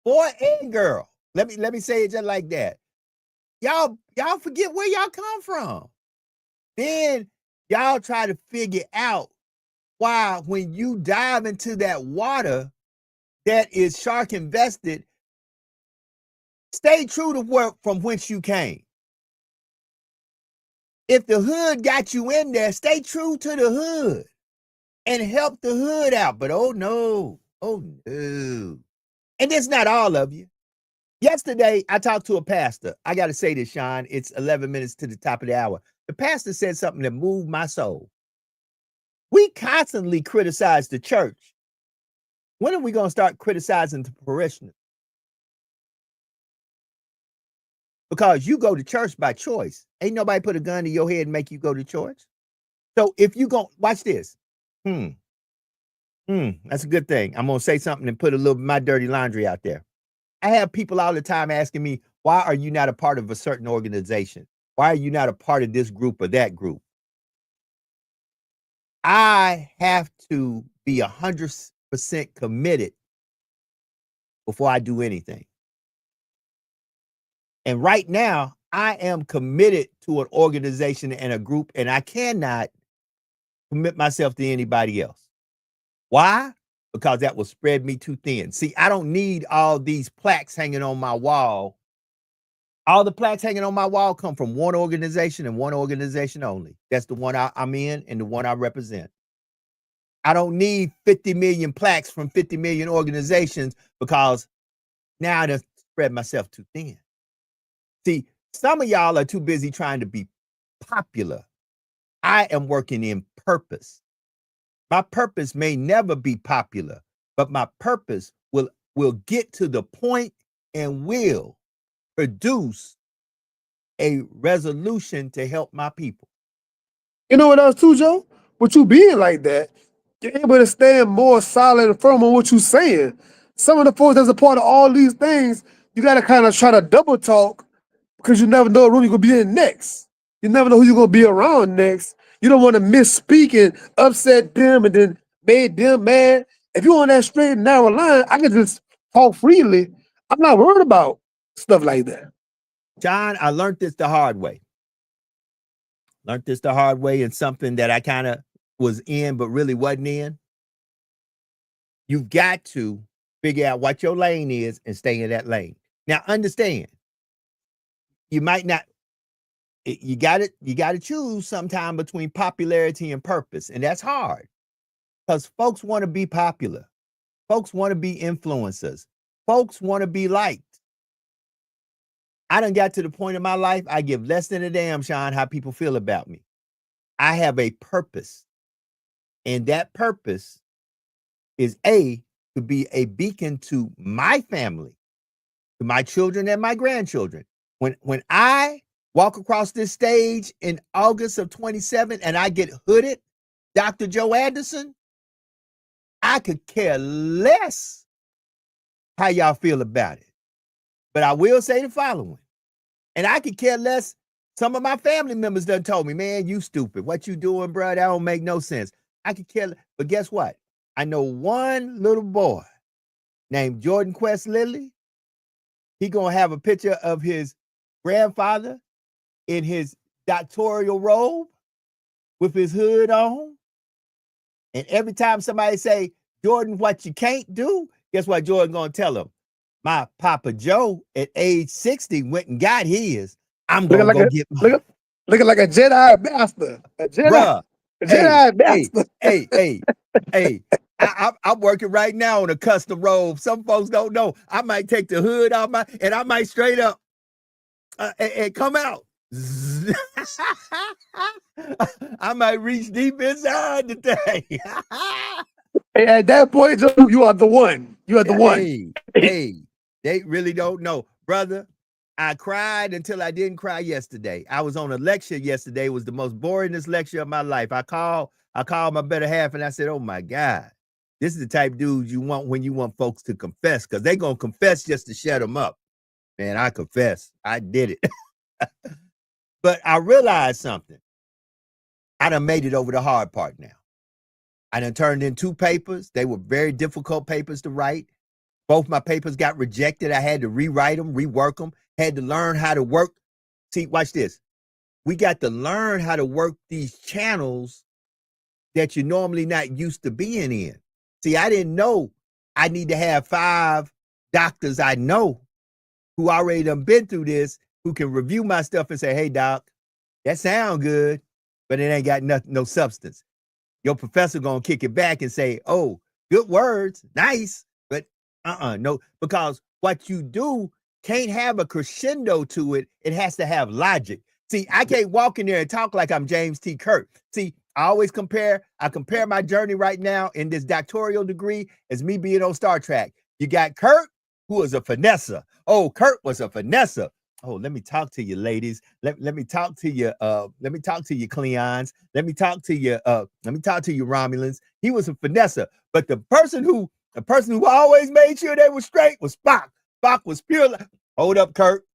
S1: Boy and girl. Let me say it just like that. Y'all forget where y'all come from. Then y'all try to figure out why when you dive into that water that is shark invested, stay true to from whence you came. If the hood got you in there, stay true to the hood and help the hood out. But oh no. And it's not all of you. Yesterday, I talked to a pastor. I got to say this, Sean. It's 11 minutes to the top of the hour. The pastor said something that moved my soul. We constantly criticize the church. When are we going to start criticizing the parishioners? Because you go to church by choice. Ain't nobody put a gun to your head and make you go to church. So if you go, watch this. That's a good thing. I'm going to say something and put a little my dirty laundry out there. I have people all the time asking me, why are you not a part of a certain organization? Why are you not a part of this group or that group? I have to be 100% committed before I do anything. And right now, I am committed to an organization and a group, and I cannot commit myself to anybody else. Why? Because that will spread me too thin. See, I don't need all these plaques hanging on my wall. All the plaques hanging on my wall come from one organization and one organization only. That's the one I'm in and the one I represent. I don't need 50 million plaques from 50 million organizations because now I done spread myself too thin. See, some of y'all are too busy trying to be popular. I am working in purpose. My purpose may never be popular, but my purpose will get to the point and will produce a resolution to help my people.
S2: You know what else too, Joe? With you being like that, you're able to stand more solid and firm on what you're saying. Some of the folks that's a part of all these things, you got to kind of try to double talk because you never know what room you're going to be in next. You never know who you're going to be around next. You don't want to misspeak and upset them and then made them mad. If you're on that straight and narrow line, I can just talk freely. I'm not worried about stuff like that.
S1: John, I learned this the hard way. And something that I kind of was in but really wasn't in. You've got to figure out what your lane is and stay in that lane. Now, understand, you might not. You got to choose sometime between popularity and purpose. And that's hard because folks want to be popular. Folks want to be influencers. Folks want to be liked. I done got to the point in my life, I give less than a damn, Sean, how people feel about me. I have a purpose. And that purpose is to be a beacon to my family, to my children and my grandchildren. When I walk across this stage in August of 27 and I get hooded, Dr. Joe Anderson, I could care less how y'all feel about it. But I will say the following, and I could care less. Some of my family members done told me, man, you stupid. What you doing, bro? That don't make no sense. I could care less. But guess what? I know one little boy named Jordan Quest Lilly. He gonna have a picture of his grandfather in his doctoral robe with his hood on. And every time somebody say, Jordan, what you can't do, guess what Jordan gonna tell him? My Papa Joe at age 60 went and got his. I'm gonna go get mine.
S2: Looking like a Jedi master. A Jedi,
S1: Bruh,
S2: a Jedi master.
S1: Hey. I'm working right now on a custom robe. Some folks don't know. I might take the hood off and I might straight up and come out. I might reach deep inside the thing.
S2: Hey, at that point, Joe, you are the one. You are the one.
S1: Hey, they really don't know, brother. I cried until I didn't cry yesterday. I was on a lecture yesterday. It was the most boringest lecture of my life. I called my better half and I said, oh my God, this is the type of dude you want when you want folks to confess, because they're going to confess just to shut them up. Man, I confess. I did it. But I realized something. I done made it over the hard part now. I done turned in 2 papers. They were very difficult papers to write. Both my papers got rejected. I had to rewrite them, rework them, had to learn how to work. See, watch this. We got to learn how to work these channels that you're normally not used to being in. See, I didn't know I need to have 5 doctors I know who already done been through this, who can review my stuff and say, hey, doc, that sound good, but it ain't got no substance. Your professor gonna kick it back and say, oh, good words, nice, but no, because what you do can't have a crescendo to it. It has to have logic. See, I can't walk in there and talk like I'm James T. Kirk. See, I compare my journey right now in this doctoral degree as me being on Star Trek. You got Kirk, who was a finesser. Oh, Kirk was a finesser. Oh, let me talk to you, ladies. Let me talk to you. Let me talk to you, Cleons. Let me talk to you. Let me talk to you, Romulans. He was a finesser, but the person who always made sure they were straight was Spock. Spock was pure. Hold up, Kirk.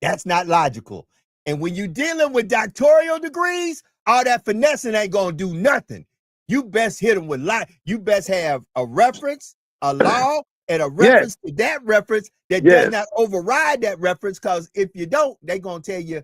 S1: That's not logical. And when you're dealing with doctoral degrees, all that finessing ain't gonna do nothing. You best hit them with you best have a reference, a law, and a reference to that reference that does not override that reference. Because if you don't, they're gonna tell you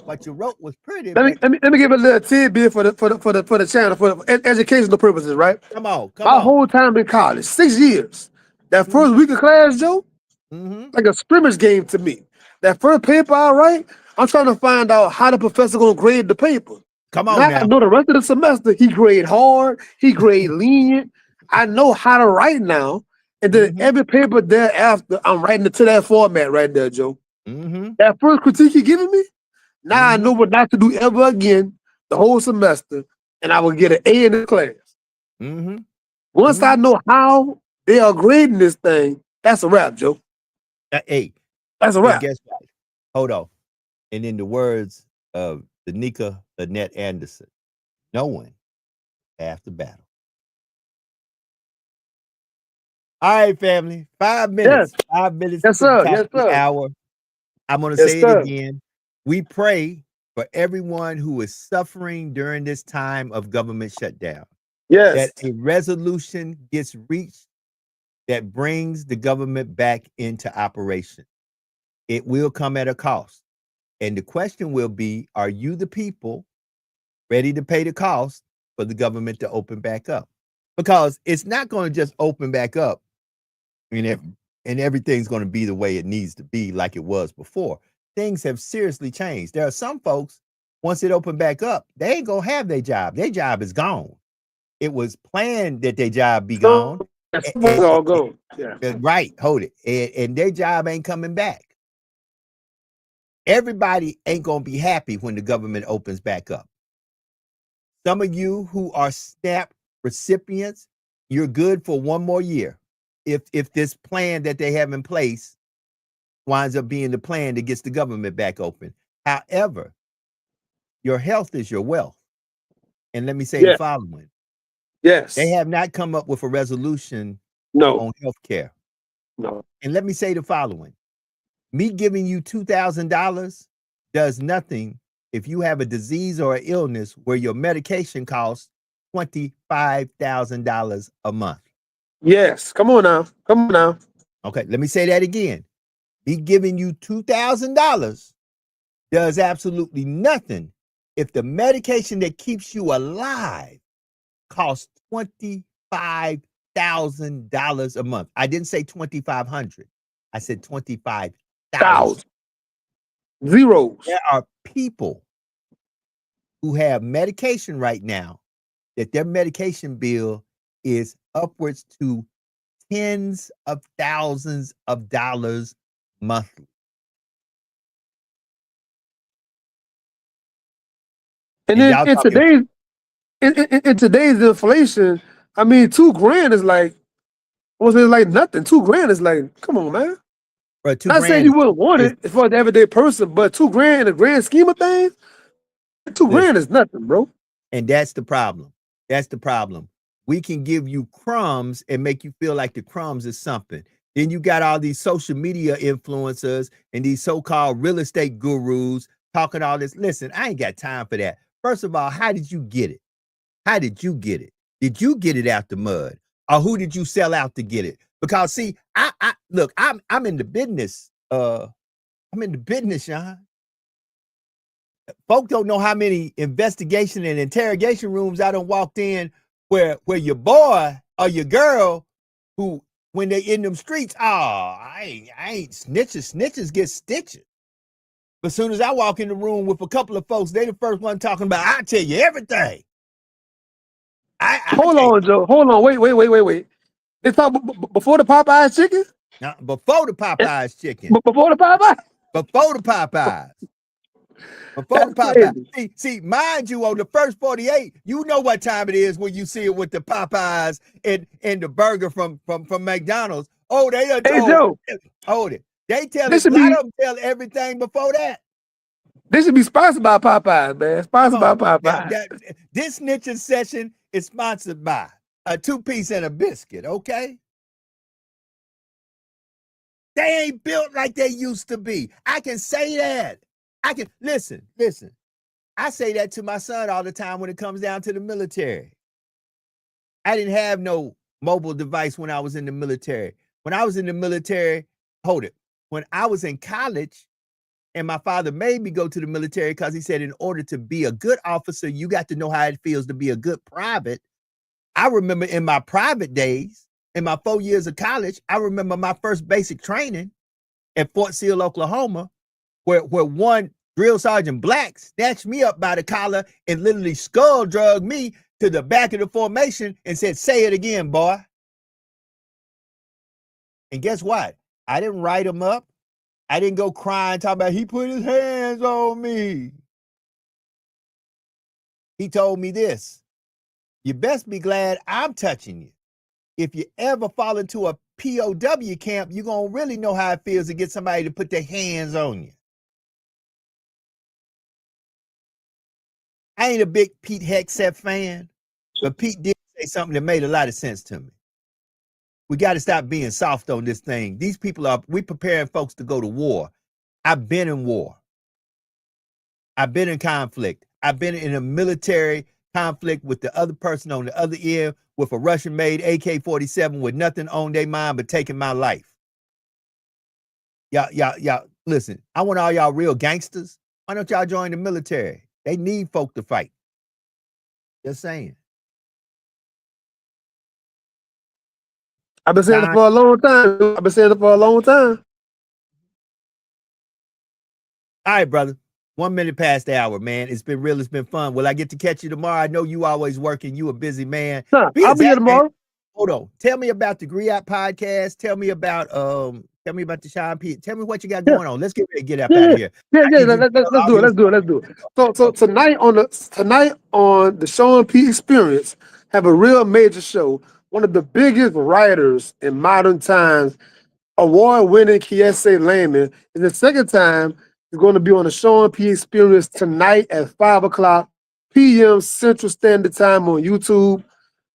S1: what you wrote was pretty.
S2: Let me give a little tidbit for the channel for educational purposes, right?
S1: Come on.
S2: My whole time in college, 6 years. That first week of class, Joe, like a scrimmage game to me. That first paper I write, I'm trying to find out how the professor gonna grade the paper.
S1: Come on now.
S2: I know the rest of the semester he grade hard, he grade lenient. I know how to write now. And then every paper thereafter, I'm writing it to that format right there, Joe. That first critique he giving me, now I know what not to do ever again the whole semester, and I will get an A in the class. Once I know how they are grading this thing, that's a wrap, Joe.
S1: Hey,
S2: that's a wrap.
S1: Guess what? Hold on. And in the words of Danica Lynette Anderson, no one half the battle. All right, family. 5 minutes. 5 minutes.
S2: Yes, sir.
S1: Yes, sir. Hour. I'm going to say it again. We pray for everyone who is suffering during this time of government shutdown.
S2: Yes.
S1: That a resolution gets reached that brings the government back into operation. It will come at a cost. And the question will be, are you the people ready to pay the cost for the government to open back up? Because it's not going to just open back up and everything's going to be the way it needs to be like it was before. Things have seriously changed. There are some folks, once it opened back up, they ain't going to have their job. Their job is gone. It was planned that their job be gone.
S2: It's all gone. Yeah.
S1: Right. Hold it. And their job ain't coming back. Everybody ain't going to be happy when the government opens back up. Some of you who are SNAP recipients, you're good for 1 more year. If this plan that they have in place winds up being the plan that gets the government back open. However, your health is your wealth. And let me say the following.
S2: Yes.
S1: They have not come up with a resolution on health care.
S2: No.
S1: And let me say the following. Me giving you $2,000 does nothing if you have a disease or an illness where your medication costs $25,000 a month.
S2: Yes. Come on now.
S1: Okay, let me say that again. Me giving you $2,000 does absolutely nothing if the medication that keeps you alive costs $25,000 a month. I didn't say 2,500. I said 25,000.
S2: Zeros.
S1: There are people who have medication right now that their medication bill is upwards to tens of thousands of dollars monthly.
S2: And then in today's inflation, I mean, $2,000 is like, was it like nothing? $2,000 is like, come on, man.
S1: Bro,
S2: Not saying you wouldn't want it as far as the everyday person, but $2,000 in the grand scheme of things, $2,000 is nothing, bro.
S1: And that's the problem. That's the problem. We can give you crumbs and make you feel like the crumbs is something. Then you got all these social media influencers and these so-called real estate gurus talking all this. Listen, I ain't got time for that. First of all, how did you get it? How did you get it? Did you get it out the mud? Or who did you sell out to get it? Because see, look, I'm in the business. I'm in the business, Sean. Folk don't know how many investigation and interrogation rooms I done walked in where your boy or your girl who, when they in them streets, I ain't snitches. Snitches get stitches. But as soon as I walk in the room with a couple of folks, they the first one talking about, I tell you everything.
S2: Hold on, Joe. Hold on. Wait. They talk before the Popeyes chicken?
S1: Now, before the Popeyes chicken.
S2: Before the Popeyes?
S1: Before the Popeyes. Before the Popeyes. See, mind you, on the first 48, you know what time it is when you see it with the Popeyes and the burger from McDonald's. Oh, they done told. Hold it. They tell us, a lot of them tell everything before that.
S2: They should be sponsored by Popeyes, man. Sponsored by Popeyes.
S1: This snitching session is sponsored by a 2-piece and a biscuit, okay? They ain't built like they used to be. I can say that. I can listen. I say that to my son all the time when it comes down to the military. I didn't have no mobile device when I was in the military. When I was in the military, when I was in college, and my father made me go to the military because he said in order to be a good officer, you got to know how it feels to be a good private. I remember in my private days, in my 4 years of college, I remember my first basic training at Fort Sill, Oklahoma, where one drill sergeant black snatched me up by the collar and literally skull drugged me to the back of the formation and said, say it again, boy. And guess what? I didn't write him up. I didn't go crying, talking about he put his hands on me. He told me this: you best be glad I'm touching you. If you ever fall into a POW camp, you're going to really know how it feels to get somebody to put their hands on you. I ain't a big Pete Hegseth fan, but Pete did say something that made a lot of sense to me. We got to stop being soft on this thing. These people we preparing folks to go to war. I've been in war. I've been in conflict. I've been in a military conflict with the other person on the other end with a Russian-made AK-47 with nothing on their mind but taking my life. Y'all, listen, I want all y'all real gangsters. Why don't y'all join the military? They need folk to fight. Just saying.
S2: I've been saying it for a long time.
S1: All right, brother. 1 minute past the hour, man. It's been real. It's been fun. Will I get to catch you tomorrow? I know you always working. You a busy man.
S2: I'll be here tomorrow. Man.
S1: Hold on. Tell me about the Griot podcast. Tell me about the Sean P. Tell me what you got going on. Let's get ready to get up out of here.
S2: Let's do it. So tonight on the Sean P. Experience, have a real major show. One of the biggest writers in modern times, award-winning Kiese Layman, is the second time he's going to be on the Sean P. Experience tonight at 5:00 p.m. Central Standard Time on YouTube.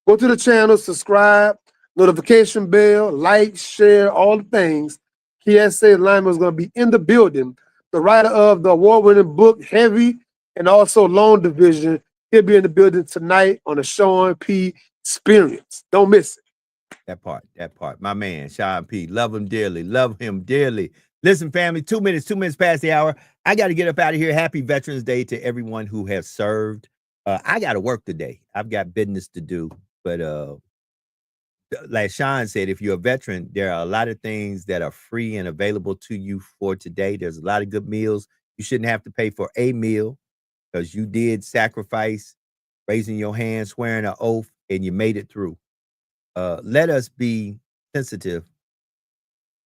S2: Go to the channel, subscribe, notification bell, like, share, all the things. Kiese Layman is going to be in the building. The writer of the award-winning book, Heavy, and also Long Division, he'll be in the building tonight on the Sean P. Experience. Don't miss it.
S1: That part. My man, Sean P. Love him dearly. Listen, family, 2 minutes past the hour. I got to get up out of here. Happy Veterans Day to everyone who has served. I got to work today. I've got business to do. But like Sean said, if you're a veteran, there are a lot of things that are free and available to you for today. There's a lot of good meals. You shouldn't have to pay for a meal because you did sacrifice raising your hand, swearing an oath, and you made it through. Let us be sensitive.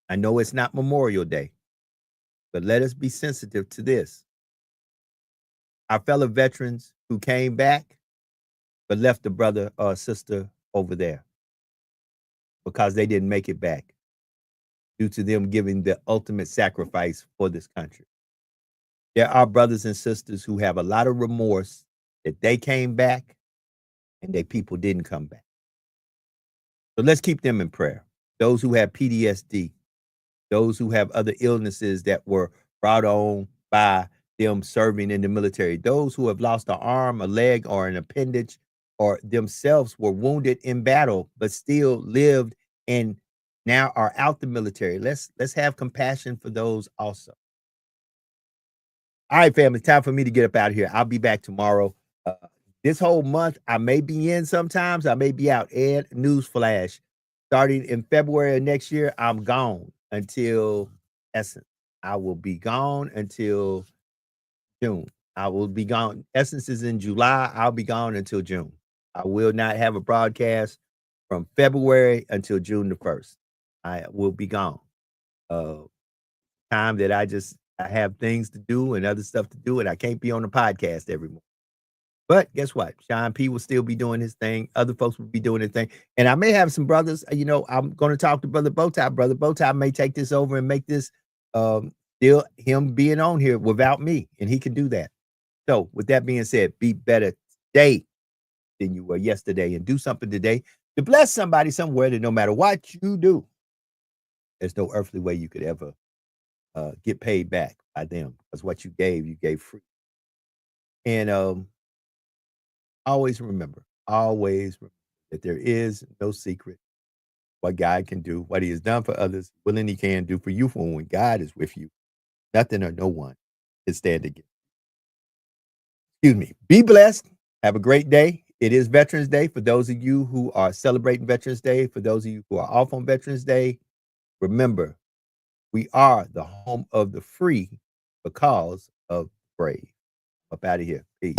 S1: I know it's not Memorial Day, but let us be sensitive to this. Our fellow veterans who came back, but left a brother or a sister over there because they didn't make it back due to them giving the ultimate sacrifice for this country. There are brothers and sisters who have a lot of remorse that they came back and their people didn't come back. So let's keep them in prayer. Those who have PTSD, those who have other illnesses that were brought on by them serving in the military, those who have lost an arm, a leg, or an appendage, or themselves were wounded in battle, but still lived and now are out the military. Let's have compassion for those also. All right, family, time for me to get up out of here. I'll be back tomorrow. This whole month, I may be in sometimes, I may be out. And newsflash, starting in February of next year, I'm gone until Essence. I will be gone until June. I will be gone. Essence is in July. I'll be gone until June. I will not have a broadcast from February until June the 1st. I will be gone. Time that I have things to do and other stuff to do, and I can't be on the podcast every morning. But guess what? Sean P will still be doing his thing. Other folks will be doing their thing. And I may have some brothers, I'm going to talk to Brother Bowtie. Brother Bowtie may take this over and make this still him being on here without me. And he can do that. So with that being said, be better today than you were yesterday, and do something today to bless somebody somewhere that no matter what you do, there's no earthly way you could ever get paid back by them, because what you gave free. And always remember that there is no secret what God can do, what he has done for others, willing he can do for you. For when God is with you, nothing or no one can stand against. Excuse me. Be blessed. Have a great day. It is Veterans Day. For those of you who are celebrating Veterans Day, for those of you who are off on Veterans Day, remember, we are the home of the free because of brave. Up out of here. Peace.